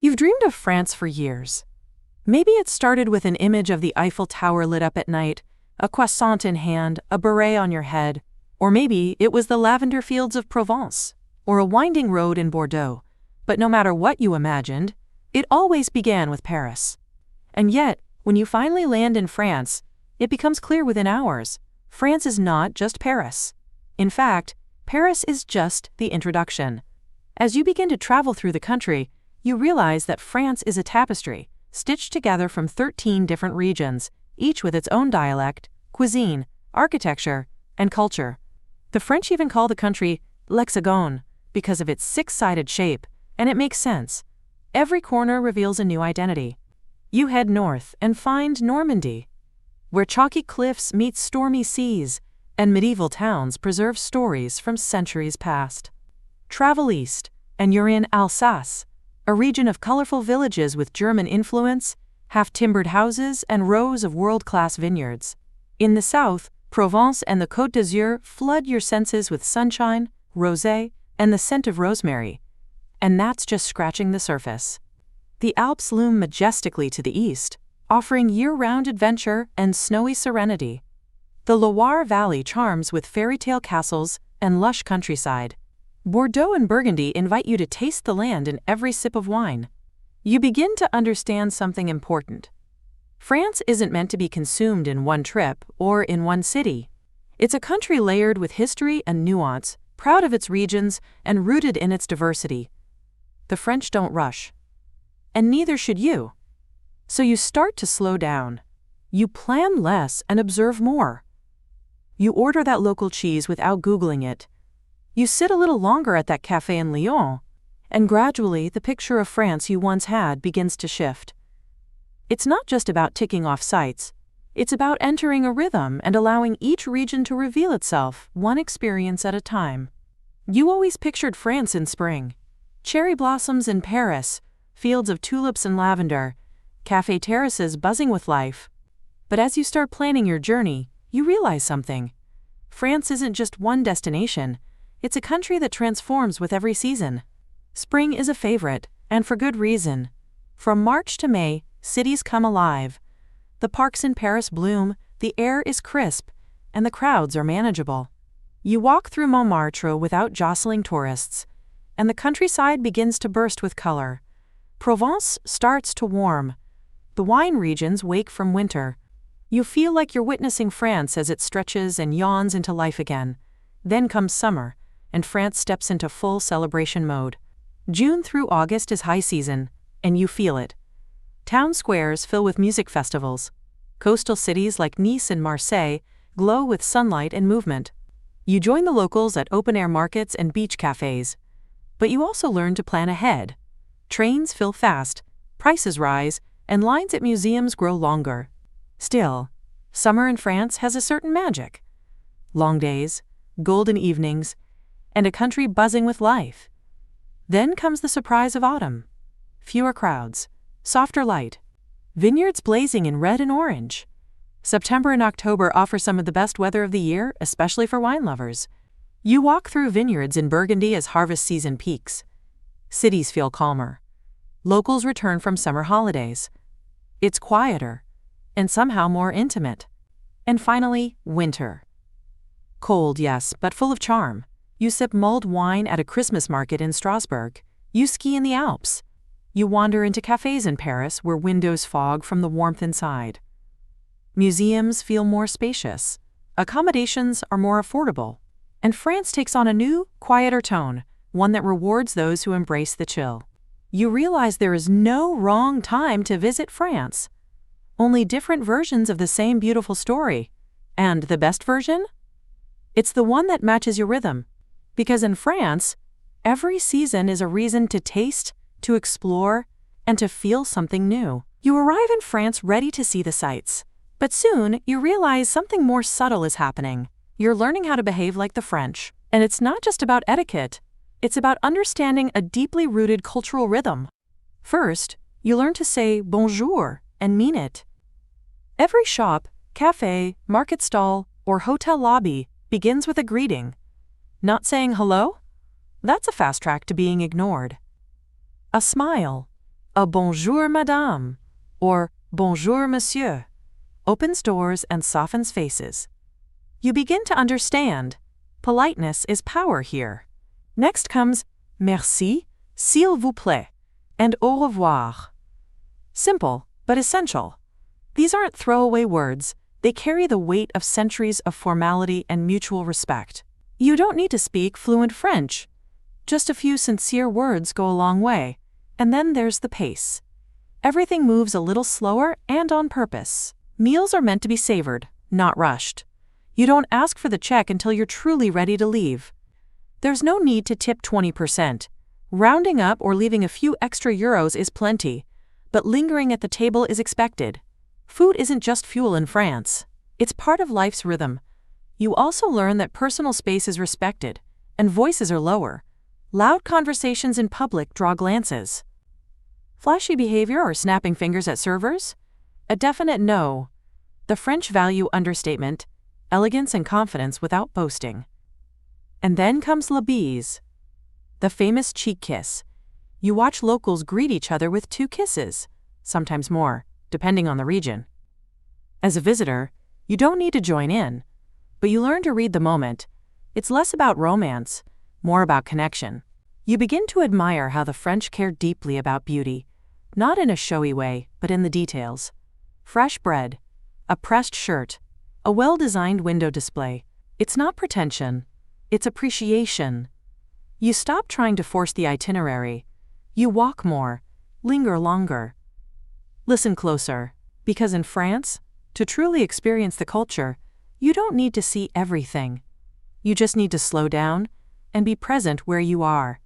You've dreamed of France for years. Maybe it started with an image of the Eiffel Tower lit up at night, a croissant in hand, a beret on your head, or maybe it was the lavender fields of Provence, or a winding road in Bordeaux. But no matter what you imagined, it always began with Paris. And yet, when you finally land in France, it becomes clear within hours, France is not just Paris. In fact, Paris is just the introduction. As you begin to travel through the country, you realize that France is a tapestry, stitched together from 13 different regions, each with its own dialect, cuisine, architecture, and culture. The French even call the country l'hexagone because of its six-sided shape, and it makes sense. Every corner reveals a new identity. You head north and find Normandy, where chalky cliffs meet stormy seas, and medieval towns preserve stories from centuries past. Travel east, and you're in Alsace, a region of colorful villages with German influence, half-timbered houses, and rows of world-class vineyards. In the south, Provence and the Côte d'Azur flood your senses with sunshine, rosé, and the scent of rosemary. And that's just scratching the surface. The Alps loom majestically to the east, offering year-round adventure and snowy serenity. The Loire Valley charms with fairy-tale castles and lush countryside. Bordeaux and Burgundy invite you to taste the land in every sip of wine. You begin to understand something important. France isn't meant to be consumed in one trip or in one city. It's a country layered with history and nuance, proud of its regions and rooted in its diversity. The French don't rush. And neither should you. So you start to slow down. You plan less and observe more. You order that local cheese without Googling it. You sit a little longer at that café in Lyon, and gradually the picture of France you once had begins to shift. It's not just about ticking off sites. It's about entering a rhythm and allowing each region to reveal itself, one experience at a time. You always pictured France in spring. Cherry blossoms in Paris, fields of tulips and lavender, café terraces buzzing with life. But as you start planning your journey, you realize something. France isn't just one destination. It's a country that transforms with every season. Spring is a favorite, and for good reason. From March to May, cities come alive. The parks in Paris bloom, the air is crisp, and the crowds are manageable. You walk through Montmartre without jostling tourists, and the countryside begins to burst with color. Provence starts to warm. The wine regions wake from winter. You feel like you're witnessing France as it stretches and yawns into life again. Then comes summer, and France steps into full celebration mode. June through August is high season, and you feel it. Town squares fill with music festivals. Coastal cities like Nice and Marseille glow with sunlight and movement. You join the locals at open-air markets and beach cafes. But you also learn to plan ahead. Trains fill fast, prices rise, and lines at museums grow longer. Still, summer in France has a certain magic. Long days, golden evenings, and a country buzzing with life. Then comes the surprise of autumn. Fewer crowds, softer light, vineyards blazing in red and orange. September and October offer some of the best weather of the year, especially for wine lovers. You walk through vineyards in Burgundy as harvest season peaks. Cities feel calmer. Locals return from summer holidays. It's quieter, and somehow more intimate. And finally, winter. Cold, yes, but full of charm. You sip mulled wine at a Christmas market in Strasbourg. You ski in the Alps. You wander into cafes in Paris where windows fog from the warmth inside. Museums feel more spacious. Accommodations are more affordable. And France takes on a new, quieter tone, one that rewards those who embrace the chill. You realize there is no wrong time to visit France. Only different versions of the same beautiful story. And the best version? It's the one that matches your rhythm. Because in France, every season is a reason to taste, to explore, and to feel something new. You arrive in France ready to see the sights. But soon, you realize something more subtle is happening. You're learning how to behave like the French. And it's not just about etiquette. It's about understanding a deeply rooted cultural rhythm. First, you learn to say bonjour and mean it. Every shop, cafe, market stall, or hotel lobby begins with a greeting. Not saying hello? That's a fast track to being ignored. A smile, A bonjour, madame, or bonjour, monsieur, opens doors and softens faces. You begin to understand. Politeness is power here. Next comes merci, s'il vous plaît, and au revoir. Simple, but essential. These aren't throwaway words, they carry the weight of centuries of formality and mutual respect. You don't need to speak fluent French. Just a few sincere words go a long way. And then there's the pace. Everything moves a little slower and on purpose. Meals are meant to be savored, not rushed. You don't ask for the check until you're truly ready to leave. There's no need to tip 20%. Rounding up or leaving a few extra euros is plenty, but lingering at the table is expected. Food isn't just fuel in France. It's part of life's rhythm. You also learn that personal space is respected, and voices are lower. Loud conversations in public draw glances. Flashy behavior or snapping fingers at servers? A definite no. The French value understatement, elegance and confidence without boasting. And then comes la bise, the famous cheek kiss. You watch locals greet each other with 2 kisses, sometimes more, depending on the region. As a visitor, you don't need to join in, but you learn to read the moment. It's less about romance, more about connection. You begin to admire how the French care deeply about beauty, not in a showy way, but in the details. Fresh bread, a pressed shirt, a well-designed window display. It's not pretension, it's appreciation. You stop trying to force the itinerary. You walk more, linger longer. Listen closer, because in France, to truly experience the culture, you don't need to see everything. You just need to slow down and be present where you are.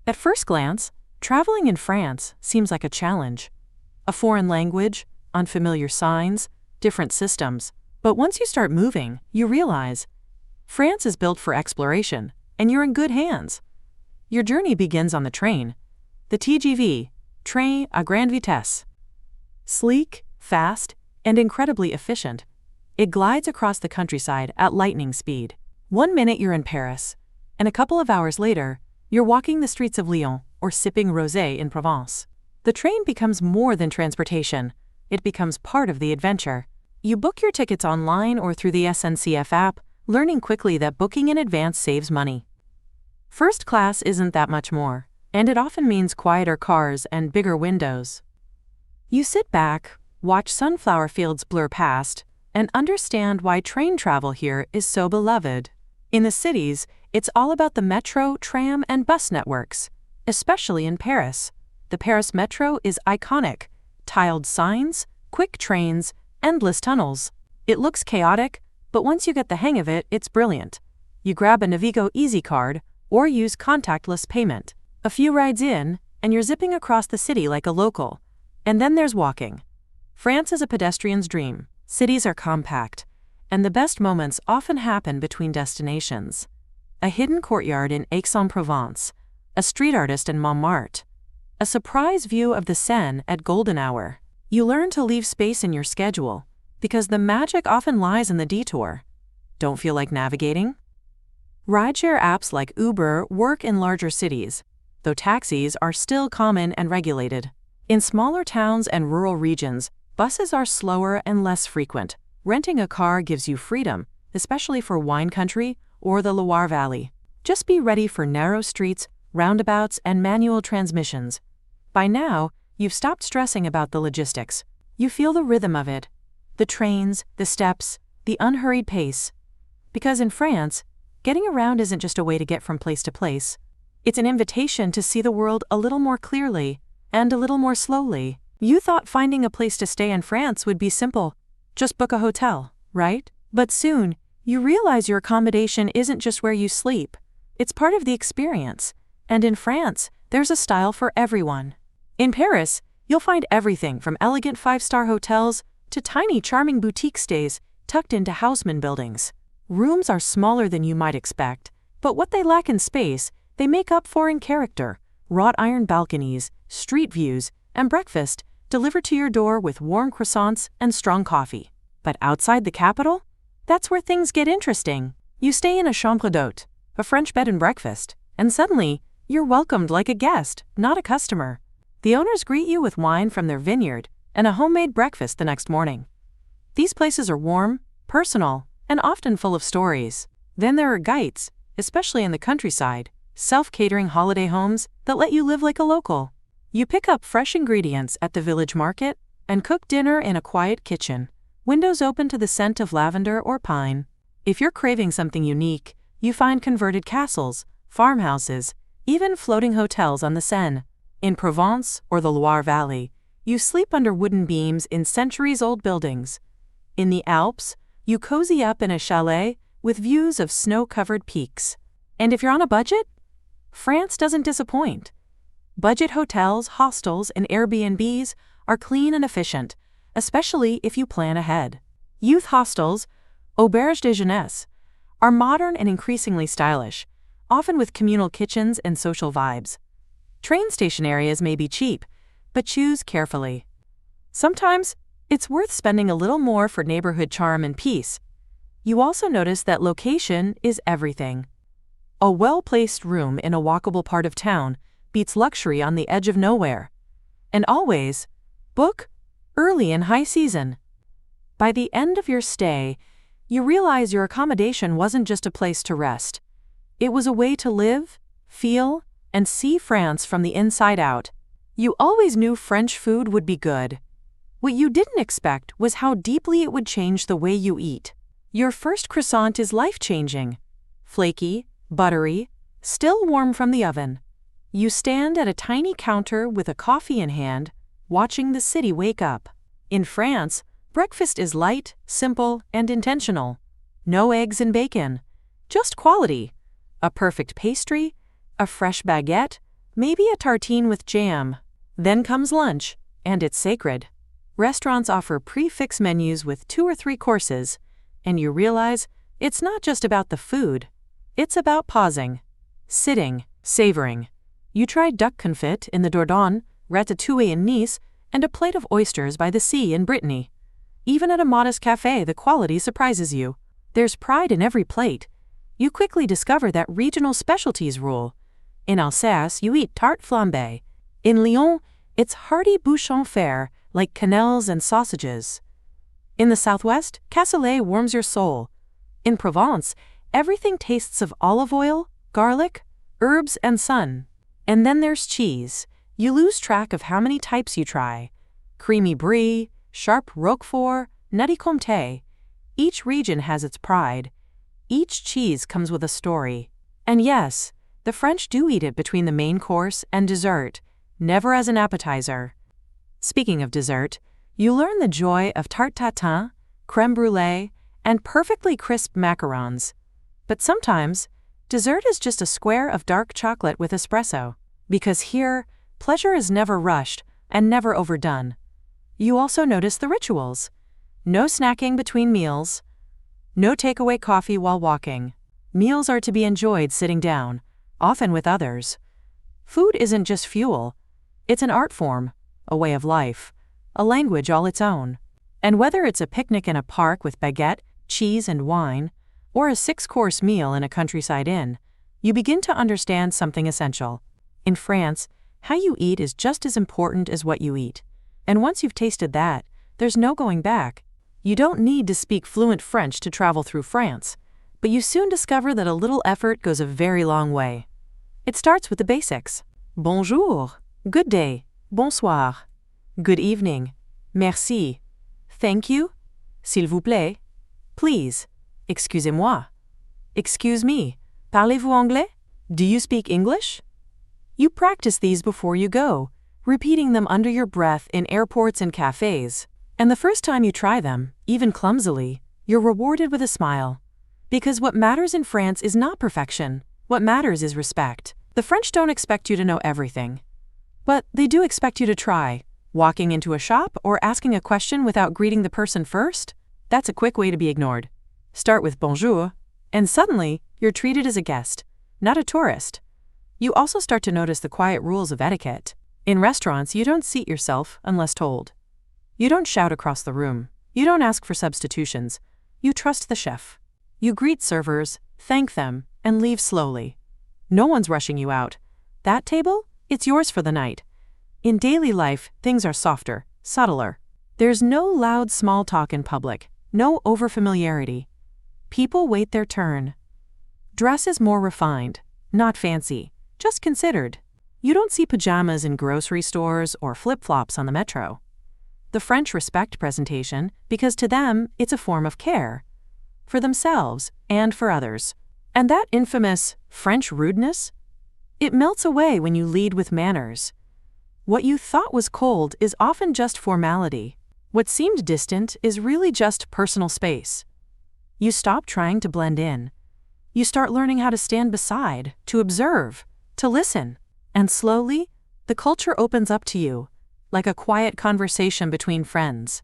At first glance, traveling in France seems like a challenge. A foreign language, unfamiliar signs, different systems. But once you start moving, you realize France is built for exploration, and you're in good hands. Your journey begins on the train, the TGV, Train à grande vitesse. Sleek, fast, and incredibly efficient, it glides across the countryside at lightning speed. 1 minute you're in Paris, and a couple of hours later, you're walking the streets of Lyon or sipping rosé in Provence. The train becomes more than transportation. It becomes part of the adventure. You book your tickets online or through the SNCF app, learning quickly that booking in advance saves money. First class isn't that much more, and it often means quieter cars and bigger windows. You sit back, watch sunflower fields blur past, and understand why train travel here is so beloved. In the cities, it's all about the metro, tram, and bus networks, especially in Paris. The Paris metro is iconic. Tiled signs, quick trains, endless tunnels. It looks chaotic, but once you get the hang of it, it's brilliant. You grab a Navigo Easy card or use contactless payment. A few rides in, and you're zipping across the city like a local. And then there's walking. France is a pedestrian's dream. Cities are compact, and the best moments often happen between destinations. A hidden courtyard in Aix-en-Provence, a street artist in Montmartre, a surprise view of the Seine at golden hour. You learn to leave space in your schedule, because the magic often lies in the detour. Don't feel like navigating? Rideshare apps like Uber work in larger cities, though taxis are still common and regulated. In smaller towns and rural regions, buses are slower and less frequent. Renting a car gives you freedom, especially for wine country or the Loire Valley. Just be ready for narrow streets, roundabouts, and manual transmissions. By now, you've stopped stressing about the logistics. You feel the rhythm of it. The trains, the steps, the unhurried pace. Because in France, getting around isn't just a way to get from place to place. It's an invitation to see the world a little more clearly and a little more slowly. You thought finding a place to stay in France would be simple. Just book a hotel, right? But soon, you realize your accommodation isn't just where you sleep. It's part of the experience. And in France, there's a style for everyone. In Paris, you'll find everything from elegant 5-star hotels to tiny charming boutique stays tucked into Haussmann buildings. Rooms are smaller than you might expect, but what they lack in space, they make up for in character. Wrought iron balconies, street views, and breakfast delivered to your door with warm croissants and strong coffee. But outside the capital? That's where things get interesting. You stay in a chambre d'hôte, a French bed and breakfast, and suddenly, you're welcomed like a guest, not a customer. The owners greet you with wine from their vineyard and a homemade breakfast the next morning. These places are warm, personal, and often full of stories. Then there are gîtes, especially in the countryside, self-catering holiday homes that let you live like a local. You pick up fresh ingredients at the village market and cook dinner in a quiet kitchen, windows open to the scent of lavender or pine. If you're craving something unique, you find converted castles, farmhouses, even floating hotels on the Seine. In Provence or the Loire Valley, you sleep under wooden beams in centuries-old buildings. In the Alps, you cozy up in a chalet with views of snow-covered peaks. And if you're on a budget, France doesn't disappoint. Budget hotels, hostels, and Airbnbs are clean and efficient, especially if you plan ahead. Youth hostels, auberges de jeunesse, are modern and increasingly stylish, often with communal kitchens and social vibes. Train station areas may be cheap, but choose carefully. Sometimes, it's worth spending a little more for neighborhood charm and peace. You also notice that location is everything. A well-placed room in a walkable part of town beats luxury on the edge of nowhere. And always, book early in high season. By the end of your stay, you realize your accommodation wasn't just a place to rest. It was a way to live, feel, and see France from the inside out. You always knew French food would be good. What you didn't expect was how deeply it would change the way you eat. Your first croissant is life-changing. Flaky, buttery, still warm from the oven. You stand at a tiny counter with a coffee in hand, watching the city wake up. In France, breakfast is light, simple, and intentional. No eggs and bacon, just quality. A perfect pastry, a fresh baguette, maybe a tartine with jam. Then comes lunch, and it's sacred. Restaurants offer prix-fixe menus with 2 or 3 courses, and you realize it's not just about the food. It's about pausing, sitting, savoring. You try duck confit in the Dordogne, ratatouille in Nice, and a plate of oysters by the sea in Brittany. Even at a modest cafe, the quality surprises you. There's pride in every plate. You quickly discover that regional specialties rule. In Alsace, you eat tarte flambée. In Lyon, it's hearty bouchon fer, like quenelles and sausages. In the Southwest, cassoulet warms your soul. In Provence, everything tastes of olive oil, garlic, herbs, and sun. And then there's cheese. You lose track of how many types you try. Creamy brie, sharp roquefort, nutty comté. Each region has its pride. Each cheese comes with a story. And yes, the French do eat it between the main course and dessert, never as an appetizer. Speaking of dessert, you learn the joy of tarte tatin, crème brûlée, and perfectly crisp macarons. But sometimes, dessert is just a square of dark chocolate with espresso. Because here, pleasure is never rushed and never overdone. You also notice the rituals. No snacking between meals. No takeaway coffee while walking. Meals are to be enjoyed sitting down, often with others. Food isn't just fuel. It's an art form, a way of life, a language all its own. And whether it's a picnic in a park with baguette, cheese, and wine, or a 6-course meal in a countryside inn, you begin to understand something essential. In France, how you eat is just as important as what you eat. And once you've tasted that, there's no going back. You don't need to speak fluent French to travel through France, but you soon discover that a little effort goes a very long way. It starts with the basics. Bonjour, good day, bonsoir, good evening, merci, thank you, s'il vous plaît, please, excusez-moi, excuse me, parlez-vous anglais? Do you speak English? You practice these before you go, repeating them under your breath in airports and cafes. And the first time you try them, even clumsily, you're rewarded with a smile. Because what matters in France is not perfection. What matters is respect. The French don't expect you to know everything. But they do expect you to try. Walking into a shop or asking a question without greeting the person first? That's a quick way to be ignored. Start with bonjour, and suddenly, you're treated as a guest, not a tourist. You also start to notice the quiet rules of etiquette. In restaurants, you don't seat yourself unless told. You don't shout across the room. You don't ask for substitutions. You trust the chef. You greet servers, thank them, and leave slowly. No one's rushing you out. That table? It's yours for the night. In daily life, things are softer, subtler. There's no loud small talk in public, no overfamiliarity. People wait their turn. Dress is more refined, not fancy, just considered. You don't see pajamas in grocery stores or flip-flops on the metro. The French respect presentation because to them it's a form of care, for themselves and for others. And that infamous French rudeness? It melts away when you lead with manners. What you thought was cold is often just formality. What seemed distant is really just personal space. You stop trying to blend in. You start learning how to stand beside, to observe, to listen. And slowly, the culture opens up to you, like a quiet conversation between friends.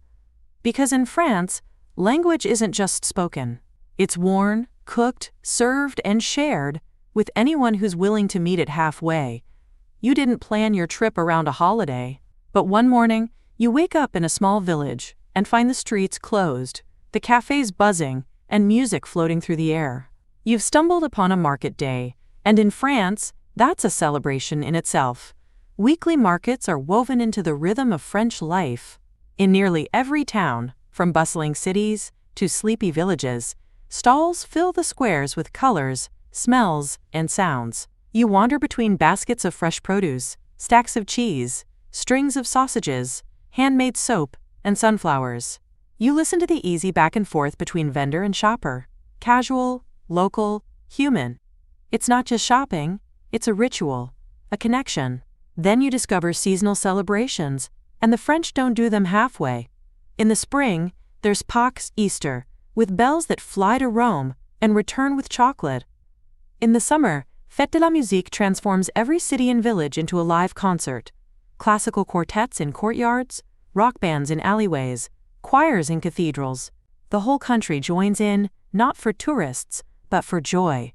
Because in France, language isn't just spoken. It's worn, cooked, served, and shared with anyone who's willing to meet it halfway. You didn't plan your trip around a holiday, but one morning, you wake up in a small village and find the streets closed, the cafes buzzing, and music floating through the air. You've stumbled upon a market day, and in France, that's a celebration in itself. Weekly markets are woven into the rhythm of French life. In nearly every town, from bustling cities to sleepy villages, stalls fill the squares with colors, smells, and sounds. You wander between baskets of fresh produce, stacks of cheese, strings of sausages, handmade soap, and sunflowers. You listen to the easy back and forth between vendor and shopper. Casual, local, human. It's not just shopping, it's a ritual, a connection. Then you discover seasonal celebrations, and the French don't do them halfway. In the spring, there's Pâques Easter, with bells that fly to Rome and return with chocolate. In the summer, Fête de la Musique transforms every city and village into a live concert. Classical quartets in courtyards, rock bands in alleyways, choirs in cathedrals. The whole country joins in, not for tourists, but for joy.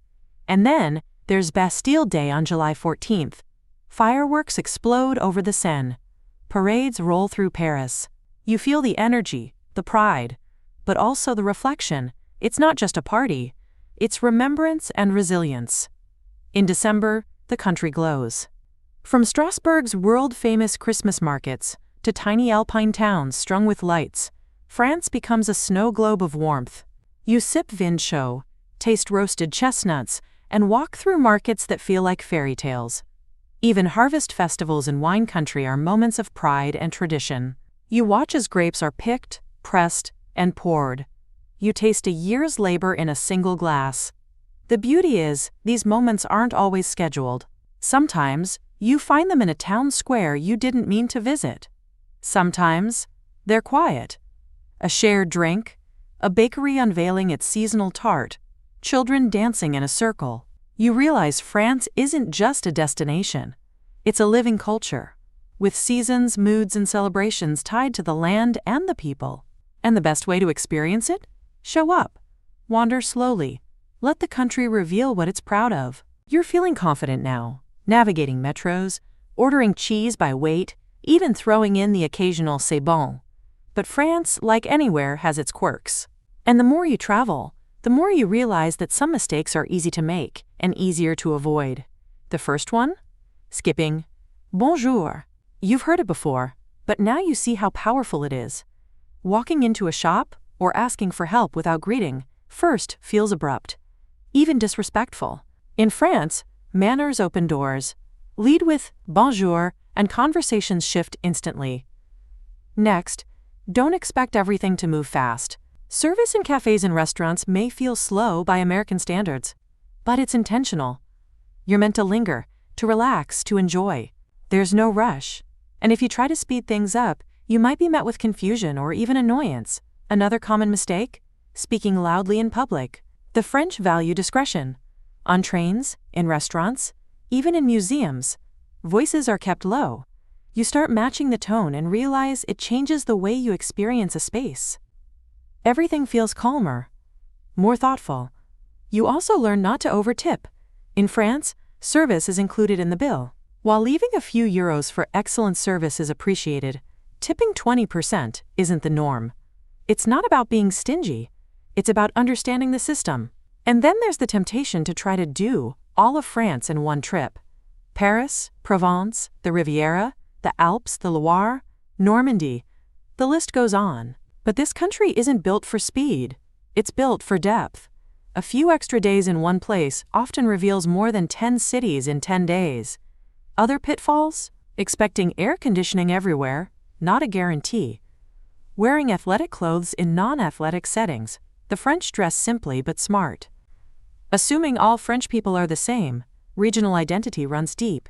And then, there's Bastille Day on July 14th. Fireworks explode over the Seine. Parades roll through Paris. You feel the energy, the pride, but also the reflection. It's not just a party, it's remembrance and resilience. In December, the country glows. From Strasbourg's world-famous Christmas markets to tiny alpine towns strung with lights, France becomes a snow globe of warmth. You sip vin chaud, taste roasted chestnuts, and walk through markets that feel like fairy tales. Even harvest festivals in wine country are moments of pride and tradition. You watch as grapes are picked, pressed, and poured. You taste a year's labor in a single glass. The beauty is, these moments aren't always scheduled. Sometimes, you find them in a town square you didn't mean to visit. Sometimes, they're quiet. A shared drink, a bakery unveiling its seasonal tart, children dancing in a circle. You realize France isn't just a destination. It's a living culture, with seasons, moods, and celebrations tied to the land and the people. And the best way to experience it? Show up. Wander slowly. Let the country reveal what it's proud of. You're feeling confident now, navigating metros, ordering cheese by weight, even throwing in the occasional c'est bon. But France, like anywhere, has its quirks. And the more you travel, the more you realize that some mistakes are easy to make and easier to avoid. The first one? Skipping bonjour. You've heard it before, but now you see how powerful it is. Walking into a shop or asking for help without greeting first feels abrupt, even disrespectful. In France, manners open doors. Lead with bonjour and conversations shift instantly. Next, don't expect everything to move fast. Service in cafes and restaurants may feel slow by American standards, but it's intentional. You're meant to linger, to relax, to enjoy. There's no rush. And if you try to speed things up, you might be met with confusion or even annoyance. Another common mistake? Speaking loudly in public. The French value discretion. On trains, in restaurants, even in museums, voices are kept low. You start matching the tone and realize it changes the way you experience a space. Everything feels calmer, more thoughtful. You also learn not to over-tip. In France, service is included in the bill. While leaving a few euros for excellent service is appreciated, tipping 20% isn't the norm. It's not about being stingy. It's about understanding the system. And then there's the temptation to try to do all of France in one trip. Paris, Provence, the Riviera, the Alps, the Loire, Normandy. The list goes on. But this country isn't built for speed. It's built for depth. A few extra days in one place often reveals more than 10 cities in 10 days. Other pitfalls? Expecting air conditioning everywhere, not a guarantee. Wearing athletic clothes in non-athletic settings. The French dress simply but smart. Assuming all French people are the same, regional identity runs deep.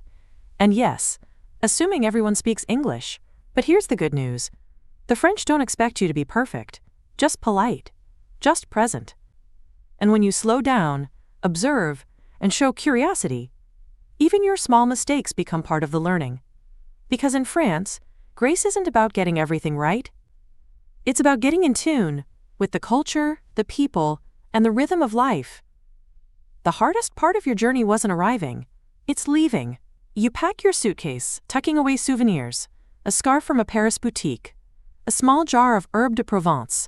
And yes, assuming everyone speaks English. But here's the good news. The French don't expect you to be perfect, just polite, just present. And when you slow down, observe, and show curiosity, even your small mistakes become part of the learning. Because in France, grace isn't about getting everything right. It's about getting in tune with the culture, the people, and the rhythm of life. The hardest part of your journey wasn't arriving, it's leaving. You pack your suitcase, tucking away souvenirs, a scarf from a Paris boutique, a small jar of herbe de Provence,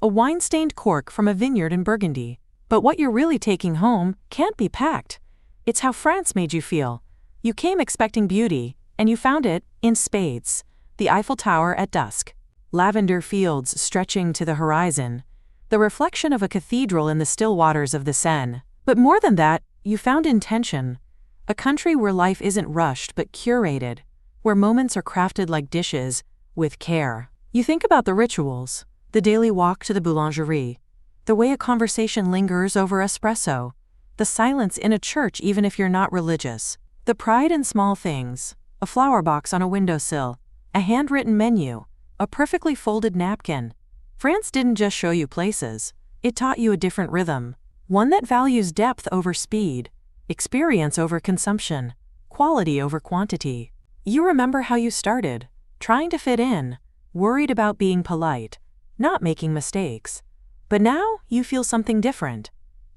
a wine-stained cork from a vineyard in Burgundy. But what you're really taking home can't be packed. It's how France made you feel. You came expecting beauty, and you found it in spades. The Eiffel Tower at dusk. Lavender fields stretching to the horizon. The reflection of a cathedral in the still waters of the Seine. But more than that, you found intention. A country where life isn't rushed but curated. Where moments are crafted like dishes, with care. You think about the rituals, the daily walk to the boulangerie, the way a conversation lingers over espresso, the silence in a church even if you're not religious, the pride in small things, a flower box on a windowsill, a handwritten menu, a perfectly folded napkin. France didn't just show you places, it taught you a different rhythm, one that values depth over speed, experience over consumption, quality over quantity. You remember how you started, trying to fit in, worried about being polite, not making mistakes. But now you feel something different.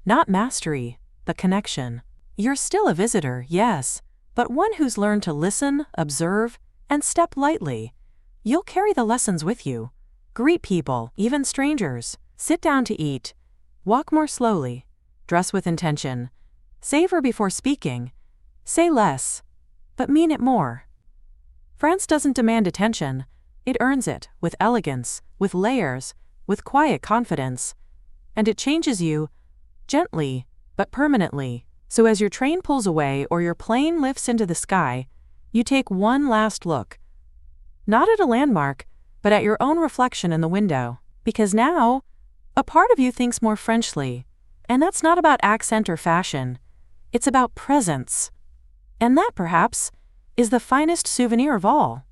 Not mastery, but connection. You're still a visitor, yes, but one who's learned to listen, observe, and step lightly. You'll carry the lessons with you. Greet people, even strangers. Sit down to eat. Walk more slowly. Dress with intention. Savor before speaking. Say less, but mean it more. France doesn't demand attention. It earns it, with elegance, with layers, with quiet confidence. And it changes you, gently, but permanently. So as your train pulls away or your plane lifts into the sky, you take one last look. Not at a landmark, but at your own reflection in the window. Because now, a part of you thinks more Frenchly. And that's not about accent or fashion. It's about presence. And that, perhaps, is the finest souvenir of all.